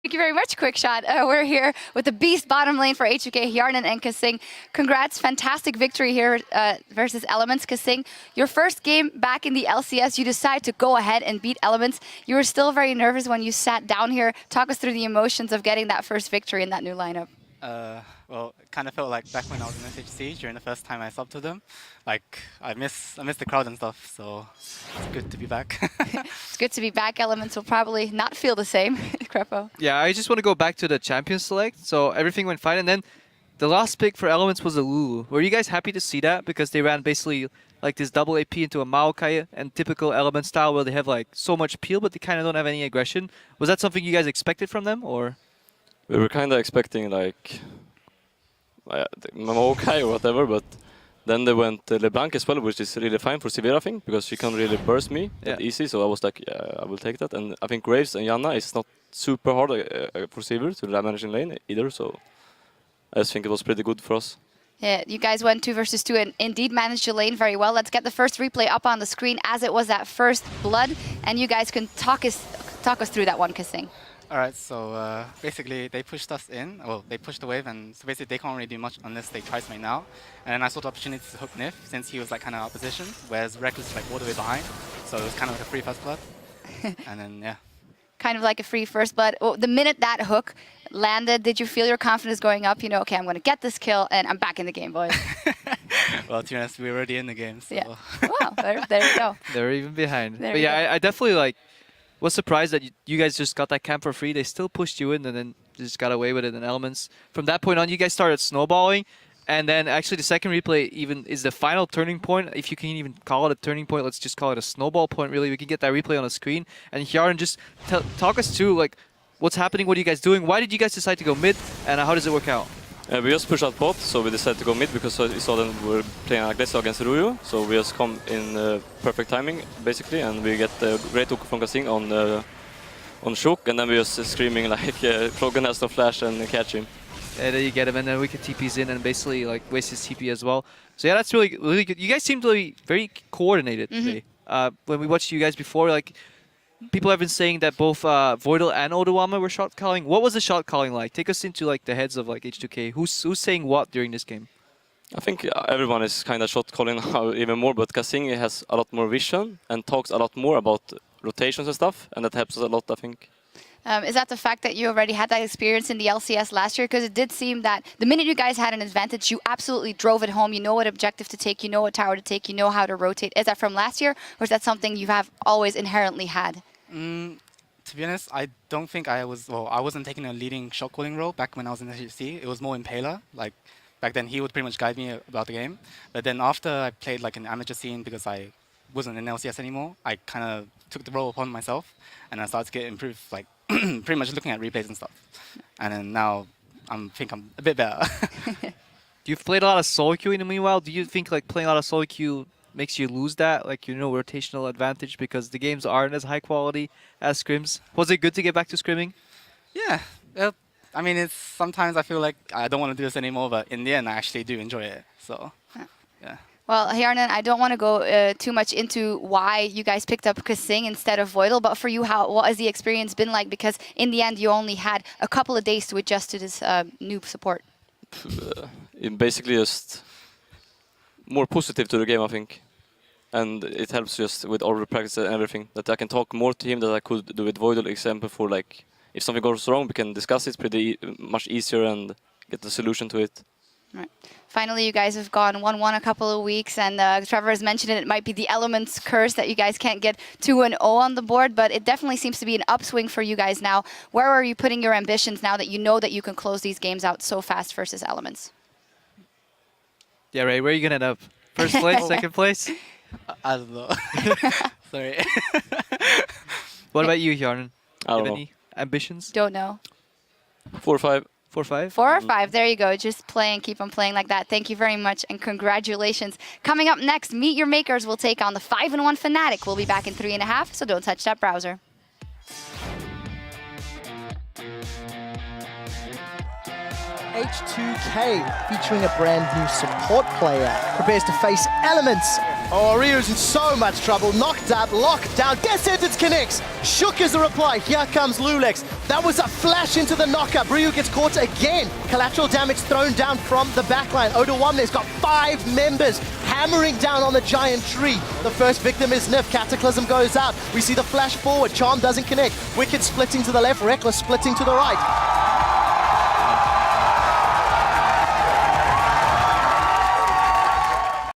Thank you very much, Quick Shot. We're here with the beast bottom lane for H2K, Hjarnan and Kasing. Congrats, fantastic victory here versus Elements. Kasing, your first game back in the LCS, you decide to go ahead and beat Elements. You were still very nervous when you sat down here. Talk us through the emotions of getting that first victory in that new lineup. Well, it kind of felt like back when I was in SHC during the first time I subbed to them. Like, I miss the crowd and stuff, so it's good to be back. It's good to be back. Elements will probably not feel the same, Crepo. Yeah, I just want to go back to the champion select. So everything went fine, and then the last pick for Elements was a Lulu. Were you guys happy to see that? Because they ran basically like this double AP into a Maokai and typical Element style where they have like so much peel, but they kind of don't have any aggression. Was that something you guys expected from them, or? We were kind of expecting like Maokai or whatever, but then they went LeBlanc as well, which is really fine for Sivir, I think, because she can't really burst me that easy. So I was like, yeah, I will take that. And I think Graves and Janna is not super hard for Sivir to manage in lane either. So I just think it was pretty good for us. Yeah, you guys went 2 versus 2 and indeed managed your lane very well. Let's get the first replay up on the screen as it was that first blood, and you guys can talk us through that one, Kasing. Alright, so basically they pushed us in, well, they pushed the wave, and so basically they can't really do much unless they try something now. And then I saw the opportunity to hook Nif, since he was like kind of opposition, whereas Reckless was like all the way behind, so it was kind of like a free first blood. And then, yeah. Kind of like a free first blood. Well, the minute that hook landed, did you feel your confidence going up? You know, okay, I'm going to get this kill, and I'm back in the game, boys. Well, to be honest, we were already in the game, so... Yeah. Wow, there you go. They're even behind. There But yeah, I definitely like was surprised that you guys just got that camp for free. They still pushed you in and then just got away with it in Elements. From that point on, you guys started snowballing. And then actually the second replay even is the final turning point. If you can even call it a turning point, let's just call it a snowball point, really. We can get that replay on the screen. And Hjarnan, just talk us through like what's happening, what are you guys doing? Why did you guys decide to go mid? And how does it work out? We just pushed out bot, so we decided to go mid because we saw them were playing aggressive against Ruyu. So we just come in perfect timing, basically, and we get a great hook from Kasing on Shook, and then we just screaming like Froggen has no flash and catch him. And then you get him, and then we can TP's in and basically like waste his TP as well. So yeah, that's really good. You guys seem to be very coordinated today. When we watched you guys before, like people have been saying that both Voidal and Odawama were shot calling. What was the shot calling like? Take us into like the heads of like H2K. Who's saying what during this game? I think everyone is kind of shot calling now even more, but Kasing has a lot more vision and talks a lot more about rotations and stuff, and that helps us a lot, I think. Is that the fact that you already had that experience in the LCS last year? Because it did seem that the minute you guys had an advantage, you absolutely drove it home. You know what objective to take, you know what tower to take, you know how to rotate. Is that from last year, or is that something you have always inherently had? To be honest, I don't think I wasn't taking a leading shot calling role back when I was in the HC. It was more Impaler. Like, back then he would pretty much guide me about the game. But then after I played like an amateur scene because I wasn't in LCS anymore, I kind of took the role upon myself, and I started to get improved, like pretty much looking at replays and stuff. And then now I think I'm a bit better. You've played a lot of solo queue in the meanwhile. Do you think like playing a lot of solo queue makes you lose that, like, you know, rotational advantage because the games aren't as high quality as scrims? Was it good to get back to scrimming? Yeah. I mean, it's sometimes I feel like I don't want to do this anymore, but in the end I actually do enjoy it. So, yeah. Well, Hjarnan, I don't want to go too much into why you guys picked up Kasing instead of Voidal, but for you, what has the experience been like? Because in the end, you only had a couple of days to adjust to this new support. Basically just more positive to the game, I think. And it helps just with all the practice and everything, that I can talk more to him than I could do with Voidal, example for like, if something goes wrong, we can discuss it pretty much easier and get the solution to it. Right. Finally, you guys have gone 1-1 a couple of weeks, and Trevor has mentioned it might be the Elements curse that you guys can't get 2-0 on the board, but it definitely seems to be an upswing for you guys now. Where are you putting your ambitions now that you know that you can close these games out so fast versus Elements? Yeah, Ray, where are you going to end up? First place, second place? I don't know. Sorry. What about you, Hjarnan? I don't have know. any ambitions? Don't know. 4 or 5. 4 or 5? 4 or 5, there you go. Just play and keep on playing like that. Thank you very much and congratulations. Coming up next, Meet Your Makers will take on the 5-1 Fnatic. We'll be back in 3.5, so don't touch that browser. H2K, featuring a brand new support player, prepares to face Elements Oh, Ryu's in so much trouble. Knocked up, locked down. Death Sentence connects. Shook is the reply. Here comes Lulex. That was a flash into the knockup. Ryu gets caught again. Collateral damage thrown down from the backline. Oda1's got 5 members hammering down on the giant tree. The first victim is Nif. Cataclysm goes out. We see the flash forward. Charm doesn't connect. Wicked splitting to the left. Reckless splitting to the right.